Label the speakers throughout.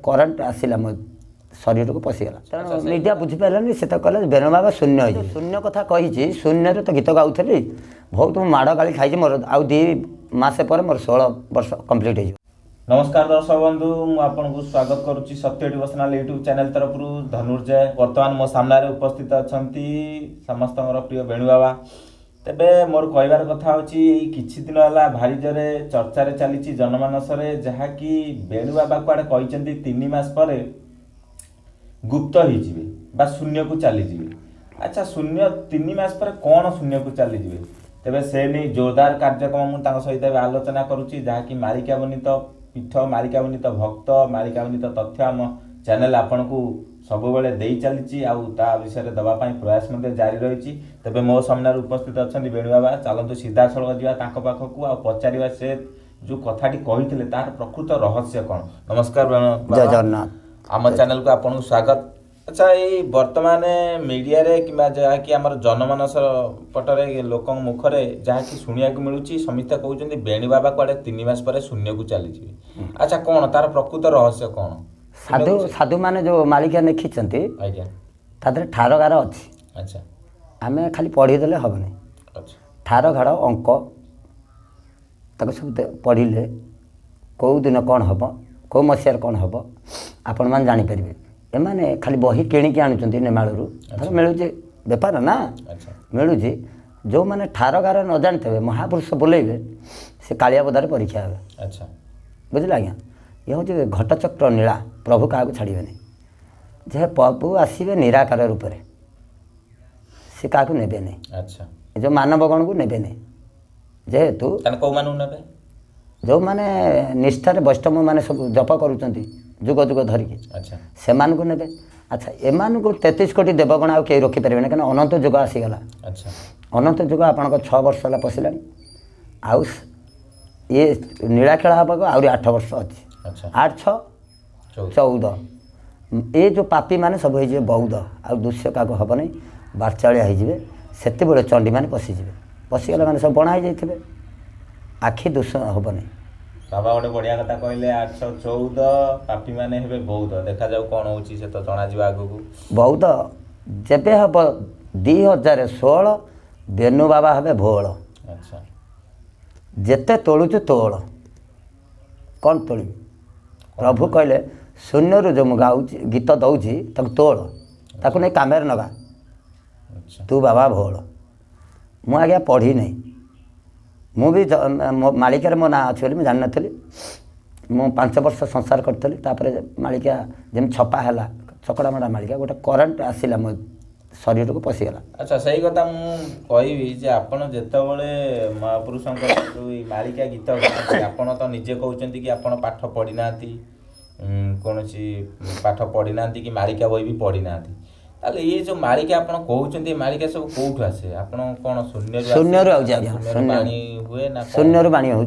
Speaker 1: Current आसला मो शरीर को पशिगला तेणु मीडिया बुझीपारानी से कहले बेणु बाबा शून्य हो शून्य कथा कही शून्य तो गीत गाउली बहुत माड़ गाड़ी खाई मोर आउ 2 मास पर मोर 16 वर्ष कंप्लीट हो।
Speaker 2: नमस्कार दर्शक बंधु आपको स्वागत करुच्ची सत्य डिवोशनल यूट्यूब चैनल तरफ धनुर्जय वर्तमान मो सामने उपस्थित अच्छा समस्त प्रिय बेणु बाबा तेबे मोर कहबार कथा होची किछि दिन होला भारी जरे चर्चा रे चली जनमानस रे जहाँकि बेणु बाबा कुआडे कहते 3 मास पर गुप्त हो बा शून्य को चली जीवे। अच्छा शून्य 3 मास पर कौन शून्य को चली जीवे तेबे से नहीं जोरदार कार्यक्रम मुझे सहित आलोचना करुच्ची जहाँकि मालिका बनित पीठ मालिका बनित भक्त मालिका बनित तथ्य आम चैनल आपन को सब दे चली विषय दवापाई प्रयास जारी रही। तेबे मो सामने उपस्थित अच्छा बेणु बाबा चलतु सीधा सड़क जावा पाखक आ पचार से जो कथाटी कही तार प्रकृत रहस्य कौन। नमस्कार
Speaker 1: जय जगन्नाथ
Speaker 2: आम चैनल को आपन स्वागत। अच्छा ये वर्तमान मीडिया रे किंबा जहाँकि आमर जनमानस पटरे लोक मुखरे जहाँकि शुणा मिलूँ समित कहते बेणु बाबा कुआडे 3 मास पर शून्य को चली। अच्छा कौन तार प्रकृत रहस्य कौन
Speaker 1: साधु साधु माने जो मालिका लिखिंट तादे ठार गार अच्छी।
Speaker 2: अच्छा
Speaker 1: आम खाली पढ़ीदे हेनी ठार गार अंक ताको सब पढ़ले कौ दिन कौन हम कौ मसीहार कौन हम आपण मैंने जानीपर एमाने खाली बही किणिकी आणुचंती नेमाळरू मिलूँ बेपार ना मिलूँ जो मैंने ठार गार न जाते महापुरुष बोलेबे से कालिया बदार परीक्षा हे।
Speaker 2: अच्छा
Speaker 1: बुझे आज्ञा ये हूँ घटचक्र नीला प्रभु क्या छाड़े जे प्रभु आसवे निराकार रूप से सी क्या नेबे नहीं।
Speaker 2: अच्छा
Speaker 1: जो मानवगण को नेबे नहीं जेहेतु जो मैंने निष्ठार वैष्णव मैंने सब जप करुँच जुग जुग धरिकी से ने। अच्छा एम को 33 कोटी देवगण आउ कहीं रखिपारे कहीं अनंत जुग आसीगला। अच्छा अनंत जुग आप 6 वर्ष है पशिला आउ ये नीलाखेला हाँ आहरी 8 वर्ष अच्छी 8 6 14 ये जो पापी मैंने सब हो बौद्ध आ दुष्य क्या हम नहीं बारचालिया होते चंडी मैंने पशिगला मैंने सब बणा जाइए आखि दोष हम नहीं।
Speaker 2: बाबा गोटे बढ़िया कथा कहले 814 पापी माने हेबे बौद्ध देखा जाऊ कौन होची से तो जना जीवा आगु को बौद्ध
Speaker 1: जेबे हम 2016 बेणु बाबा हेबे भोल।
Speaker 2: अच्छा
Speaker 1: जेते तोलुचु तोल कौन तोली प्रभु कहले शून्य रू जो गाऊँ गीत दौची तोल ताकू नहीं कामेर नगा तू बाबा भोल मु आज्ञा पढ़ी नहीं मु भी मालिकार मो ना अच्छी बोली जान नी मु 5 वर्ष संसार करी मालिका जमी छपा है चकड़ा मड़ा मालिका गोटे करेन्ट आसला मो शरीर को पशिगला।
Speaker 2: अच्छा सही कथा मुझे आपड़ जितेबाला महापुरुष मालिका गीत आपड़ तो निजे कहते कि आप पाठ पढ़ी ना कौन पाठ पढ़ी ना कि मालिका बही भी पढ़ी ना ये जो मालिका आप कहते मालिका सब कौट आसे आप कौन शून्य हुए ना
Speaker 1: शून्य बाणी हो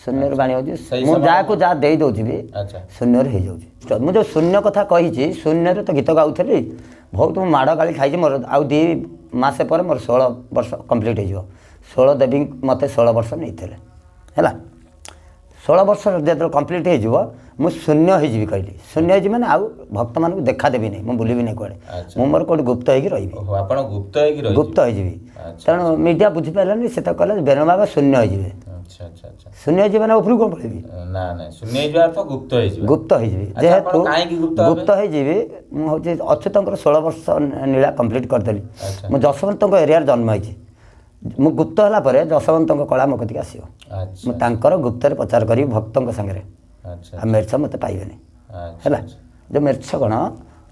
Speaker 1: शून्य बाणी हो जहाँ को जहाँ दे दूसरी भी शून्य हो जाऊँ मुझे शून्य कथा कही शून्य तो गीत गाउली बहुत माड़ गाड़ी खाई मोर आउ 2 मास पर मोर 16 वर्ष कंप्लीट हो 16 देवी मत 16 वर्ष नहीं है 16 वर्ष जो कंप्लीट हो मु शून्य हो कहली शून्य हो मैंने आउ भक्त मान देखा देवी नहीं मुझे बुलबी नहीं कड़े मु मोर कौट गुप्त हो रही गुप्त हो तेणु मीडिया बुझीपारानी से कहले बेणु बाबा शून्य हो शून्य हो मैंने उपरू कौन पड़ेगी गुप्त हो जेहेतु गुप्त हो अच्युत 16 वर्ष नीला कंप्लीट करदेली मु जशवंत एरिया जन्म होती मु गुप्त है जशवंत कला मो कतिक आसो मुझे गुप्त पचार करी भक्तों सागर आ मेर्छ मत पाइबे है जो मेर्छ गण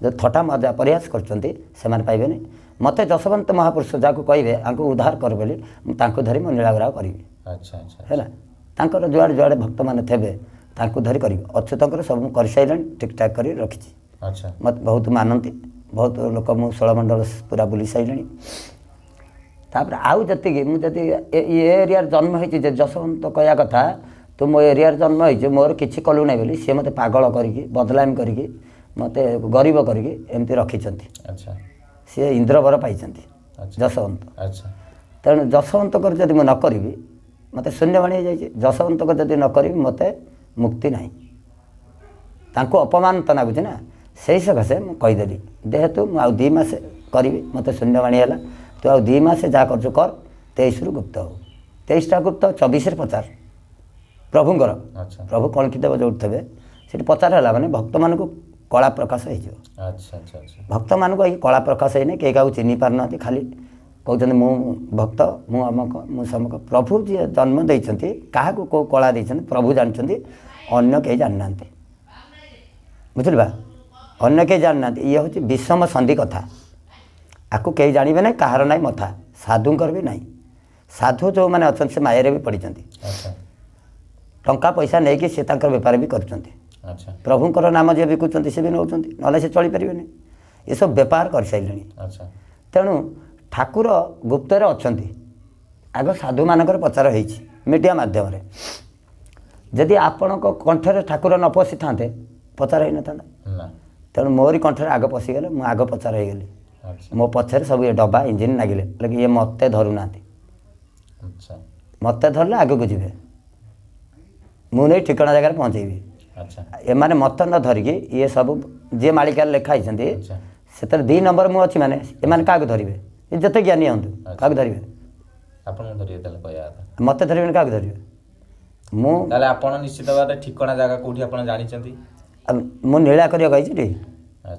Speaker 1: जो थटा मजा प्रयास कर पाइबे मत जशवंत महापुरुष जहाँ कहे आपको उद्धार कर बोली धरी मो नीलाग्रह करी है जुआड़े जुआड़े भक्त मैंने थे धरी कर अच्युत सब कर सारे ठीक ठाक कर रखी मत बहुत मानती बहुत लोक मु 16 मंडल पूरा बुली सारे तापर आउ जी मुझे ये एरिया जन्म होती जशवंत कहया कथा तो मो एरिया जन्म हो मोर किसी कलु ना बोली सी मत पागल करके बदलामी करके मत गरीब करके एमती रखिंट सी इंद्रवर पाई जशवंत। तेणु जशवंत जदि मुझे न करी मत शून्य बाणी हो जाए जशवंत जदि न करी मत मुक्ति ना ତାଙ୍କୁ ଅପମାନ ତ ଲାଗୁଛି ନା, ସେଇ ସକାଶେ ମୁଁ କହିଦେଲି ଯେହେତୁ ମୁଁ ଆଉ 2 ମାସ କରିବି, ମୋତେ ଶୂନ୍ୟବାଣୀ ହେଲା, ତୁ ଆଉ 2 ମାସ ଯାହା କରୁଛୁ କର, 23ରୁ ଗୁପ୍ତ ହଉ, 23ଟା ଗୁପ୍ତ 24ରେ ପଚାର ପ୍ରଭୁଙ୍କର। ପ୍ରଭୁ କଳକି ଦେବ ଯୋଉଠି ଥିବେ ସେଠି ପଚାର ହେଲା ମାନେ ଭକ୍ତମାନଙ୍କୁ କଳା ପ୍ରକାଶ ହେଇଯିବ। ଭକ୍ତମାନଙ୍କୁ ଏଇ କଳା ପ୍ରକାଶ ହେଇନି, କେହି କାହାକୁ ଚିହ୍ନି ପାରୁନାହାନ୍ତି, ଖାଲି କହୁଛନ୍ତି ମୁଁ ଭକ୍ତ, ମୁଁ ଅମକ, ମୁଁ ସମକ। ପ୍ରଭୁ ଯିଏ ଜନ୍ମ ଦେଇଛନ୍ତି କାହାକୁ କେଉଁ କଳା ଦେଇଛନ୍ତି ପ୍ରଭୁ ଜାଣିଛନ୍ତି, ଅନ୍ୟ କେହି ଜାଣିନାହାନ୍ତି। ବୁଝିଲ ବା, ଅନ୍ୟ କେହି ଜାଣିନାହାନ୍ତି। ଇଏ ହେଉଛି ବିଷମ ସନ୍ଧି କଥା, ଆକୁ କେହି ଜାଣିବେ ନାହିଁ, କାହାର ନାହିଁ ମଥା, ସାଧୁଙ୍କର ବି ନାହିଁ। ସାଧୁ ଯେଉଁମାନେ ଅଛନ୍ତି ସେ ମାୟାରେ ବି ପଡ଼ିଛନ୍ତି, ଟଙ୍କା ପଇସା ନେଇକି ସେ ତାଙ୍କର ବେପାର ବି କରୁଛନ୍ତି। ପ୍ରଭୁଙ୍କର ନାମ ଯିଏ ବିକୁଛନ୍ତି ସେ ବି ନେଉଛନ୍ତି, ନହେଲେ ସେ ଚଳିପାରିବେନି। ଏସବୁ ବେପାର କରିସାରିଲେଣି। ତେଣୁ ଠାକୁର ଗୁପ୍ତରେ ଅଛନ୍ତି। ଆଗ ସାଧୁମାନଙ୍କର ପ୍ରଚାର ହେଇଛି ମିଡ଼ିଆ ମାଧ୍ୟମରେ। ଯଦି ଆପଣଙ୍କ କଣ୍ଠରେ ଠାକୁର ନ ପଶିଥାନ୍ତେ ପ୍ରଚାର ହେଇନଥାନ୍ତା। ତେଣୁ ମୋରି କଣ୍ଠରେ ଆଗ ପଶିଗଲେ, ମୁଁ ଆଗ ପ୍ରଚାର ହେଇଗଲି। ମୋ ପଛରେ ସବୁ ଏ ଡବା ଇଞ୍ଜିନ୍ ଲାଗିଲେ, ଇଏ ମୋତେ ଧରୁନାହାନ୍ତି, ମୋତେ ଧରିଲେ ଆଗକୁ ଯିବେ, ମୁଁ ନେଇ ଠିକଣା ଜାଗାରେ ପହଞ୍ଚେଇବି। ଏମାନେ ମତ ନ ଧରିକି ଇଏ ସବୁ ଯିଏ ମାଳିକାରେ ଲେଖା ହେଇଛନ୍ତି ସେଥିରେ 2 ନମ୍ବର ମୁଁ ଅଛି ମାନେ ଏମାନେ କାହାକୁ ଧରିବେ? ଯେତେ ଜ୍ଞାନୀ ହୁଅନ୍ତୁ କାହାକୁ ଧରିବେ? ମୋତେ ଧରିବେନି, କାହାକୁ ଧରିବେ? ମୁଁ
Speaker 2: ତାହେଲେ ଆପଣ ନିଶ୍ଚିତ ଭାବରେ ଠିକଣା ଜାଗା କୋଉଠି ଆପଣ ଜାଣିଛନ୍ତି?
Speaker 1: ମୁଁ ନୀଳା କରିବାକୁ ଆଇଛି ଟି,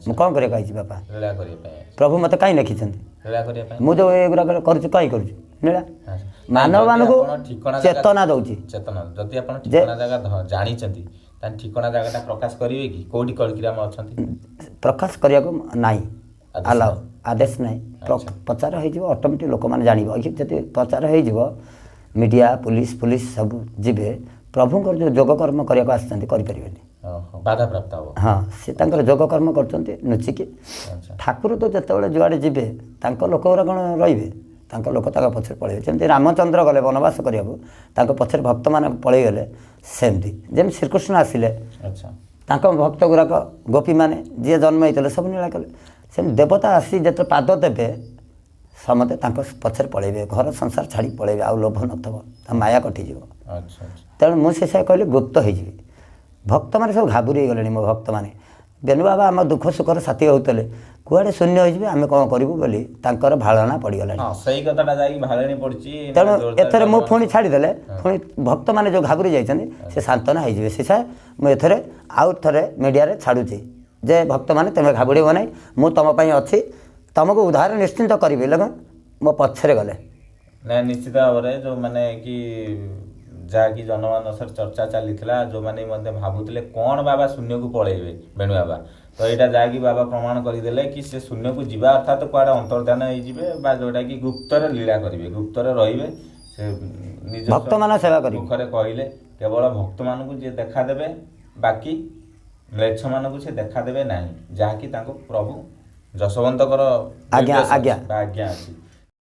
Speaker 1: ମୁଁ କ'ଣ କରିବାକୁ ଆଇଛି ବାପା?
Speaker 2: ଲୀଳା କରିବା ପାଇଁ।
Speaker 1: ପ୍ରଭୁ ମୋତେ କାହିଁ ଲେଖିଛନ୍ତି?
Speaker 2: ଲୀଳା କରିବା ପାଇଁ।
Speaker 1: ମୁଁ ଯେଉଁ ଏଗୁଡ଼ାକ କରୁଛି କାହିଁ କରୁଛି? ନୀଳା ମାନବମାନଙ୍କୁ ଚେତନା ଦେଉଛି।
Speaker 2: ଚେତନା, ଯଦି ଆପଣ ଠିକଣା ଜାଗା ଜାଣିଛନ୍ତି ତାହେଲେ ଠିକଣା ଜାଗାଟା ପ୍ରକାଶ କରିବେ କି କୋଉଠି କଳକିରାମ ଅଛନ୍ତି?
Speaker 1: ପ୍ରକାଶ କରିବାକୁ ନାହିଁ, ଆଲାଉ ଆଦେଶ ନାହିଁ। ପ୍ରଚାର ହେଇଯିବ, ଅଟୋମେଟିକ୍ ଲୋକମାନେ ଜାଣିବ। ଯଦି ପ୍ରଚାର ହେଇଯିବ ମିଡ଼ିଆ ପୁଲିସ ସବୁ ଯିବେ, ପ୍ରଭୁଙ୍କର ଯେଉଁ ଯୋଗ କର୍ମ କରିବାକୁ ଆସିଛନ୍ତି କରିପାରିବେନି,
Speaker 2: ବାଧାପ୍ରାପ୍ତ ହେବ।
Speaker 1: ହଁ, ସେ ତାଙ୍କର ଯୋଗ କର୍ମ କରୁଛନ୍ତି ନୁଚିକି। ଠାକୁର ତ ଯେତେବେଳେ ଯୁଆଡ଼େ ଯିବେ ତାଙ୍କ ଲୋକଗୁରା କ'ଣ ରହିବେ? ତାଙ୍କ ଲୋକ ତାଙ୍କ ପଛରେ ପଳେଇବେ। ଯେମିତି ରାମଚନ୍ଦ୍ର ଗଲେ ବନବାସ କରିବାକୁ, ତାଙ୍କ ପଛରେ ଭକ୍ତମାନେ ପଳେଇଗଲେ, ସେମିତି ଯେମିତି ଶ୍ରୀକୃଷ୍ଣ ଆସିଲେ ତାଙ୍କ ଭକ୍ତ ଗୁଡ଼ାକ ଗୋପୀମାନେ ଯିଏ ଜନ୍ମ ହେଇଥିଲେ ସବୁ ନୀଳା କଲେ। ସେମିତି ଦେବତା ଆସି ଯେତେ ପାଦ ଦେବେ ସମସ୍ତେ ତାଙ୍କ ପଛରେ ପଳେଇବେ, ଘର ସଂସାର ଛାଡ଼ି ପଳେଇବେ, ଆଉ ଲୋଭ ନଥିବ, ତା ମାୟା କଟିଯିବ। ତେଣୁ ମୁଁ ସେ କହିଲି ଗୁପ୍ତ ହେଇଯିବି। ଭକ୍ତମାନେ ସବୁ ଘାବୁରି ହେଇଗଲେଣି। ମୋ ଭକ୍ତମାନେ ବେନୁ ବାବା ଆମ ଦୁଃଖ ସୁଖର ସାଥୀ ହେଉଥିଲେ, କୁଆଡ଼େ ଶୂନ୍ୟ ହୋଇଯିବେ, ଆମେ କ'ଣ କରିବୁ ବୋଲି ତାଙ୍କର ଭାଳନା ପଡ଼ିଗଲାଣି।
Speaker 2: ସେଇ କଥାଟା ଯାଇକି ଭାଳେଣି ପଡ଼ିଛି।
Speaker 1: ତେଣୁ ଏଥରେ ମୁଁ ପୁଣି ଛାଡ଼ିଦେଲେ ପୁଣି ଭକ୍ତମାନେ ଯେଉଁ ଘାବୁରି ଯାଇଛନ୍ତି ସେ ସାନ୍ତ୍ୱନା ହେଇଯିବେ। ସେ ମୁଁ ଏଥରେ ଆଉ ଥରେ ମିଡ଼ିଆରେ ଛାଡ଼ୁଛି ଯେ ଭକ୍ତମାନେ ତୁମେ ଘାବୁଡ଼ିବ ନାହିଁ, ମୁଁ ତୁମ ପାଇଁ ଅଛି, ତୁମକୁ ଉଦ୍ଧାର ନିଶ୍ଚିନ୍ତ କରିବି। ଲୋକ ମୋ ପଛରେ ଗଲେ
Speaker 2: ନାଇଁ, ନିଶ୍ଚିତ ଭାବରେ ଯେଉଁମାନେ କି ଯାହାକି ଜନମାନସରେ ଚର୍ଚ୍ଚା ଚାଲିଥିଲା, ଯେଉଁମାନେ ମଧ୍ୟ ଭାବୁଥିଲେ କ'ଣ ବାବା ଶୂନ୍ୟକୁ ପଳେଇବେ ବେଣୁ ବାବା, ତ ଏଇଟା ଯାହାକି ବାବା ପ୍ରମାଣ କରିଦେଲେ କି ସେ ଶୂନ୍ୟକୁ ଯିବା ଅର୍ଥାତ୍ କୁଆଡ଼େ ଅନ୍ତର୍ଧାନ ହେଇଯିବେ, ବା ଯେଉଁଟାକି ଗୁପ୍ତରେ ଲୀଳା କରିବେ, ଗୁପ୍ତରେ ରହିବେ। ସେ ନିଜ
Speaker 1: ଭକ୍ତମାନଙ୍କ ସେବା କରିବେ।
Speaker 2: ମୁଖରେ କହିଲେ କେବଳ ଭକ୍ତମାନଙ୍କୁ ଯିଏ ଦେଖାଦେବେ, ବାକି ମ୍ଲେଚ୍ଛମାନଙ୍କୁ ସେ ଦେଖାଦେବେ ନାହିଁ, ଯାହାକି ତାଙ୍କୁ ପ୍ରଭୁ ଯଶୋବନ୍ତଙ୍କର ଆଜ୍ଞା ଅଛି।